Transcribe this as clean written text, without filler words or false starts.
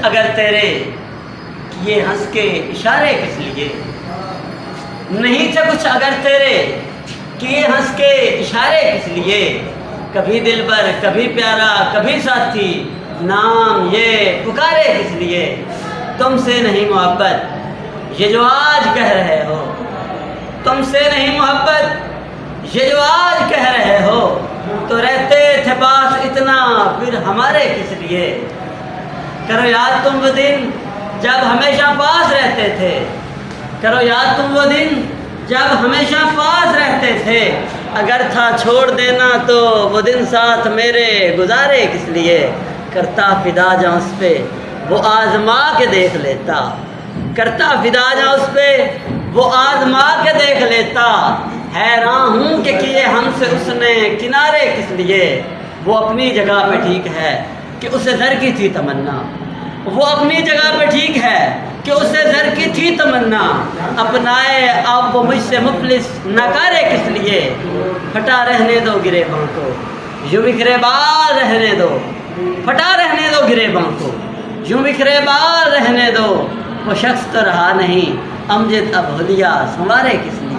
اگر تیرے کیے ہنس کے اشارے کس لیے، نہیں تھے کچھ اگر تیرے کیے ہنس کے اشارے کس لیے، کبھی دلبر کبھی پیارا کبھی ساتھی، نام یہ پکارے کس لیے، تم سے نہیں محبت یہ جو آج کہہ رہے ہو، تم سے نہیں محبت یہ جو آج کہہ رہے ہو، تو رہتے تھے پاس اتنا پھر ہمارے کس لیے، کرو یاد تم وہ دن جب ہمیشہ پاس رہتے تھے، کرو یاد تم وہ دن جب ہمیشہ پاس رہتے تھے، اگر تھا چھوڑ دینا تو وہ دن ساتھ میرے گزارے کس لیے، کرتا فدا جاں اس پہ وہ آزما کے دیکھ لیتا، کرتا فدا جاں اس پہ وہ آزما کے دیکھ لیتا، حیران ہوں کہ کیے ہم سے اس نے کنارے کس لیے، وہ اپنی جگہ پہ ٹھیک ہے کہ اسے زر کی تھی تمنا، وہ اپنی جگہ پہ ٹھیک ہے کہ اسے زر کی تھی تمنا، اپنائے اب وہ مجھ سے مفلس نکارے کس لیے، پھٹا رہنے دو گریباں کو یوں بکھرے بال رہنے دو، پھٹا رہنے دو گریباں کو یوں بکھرے بال رہنے دو، وہ شخص تو رہا نہیں امجد اب حلیہ سنوارے کس لیے۔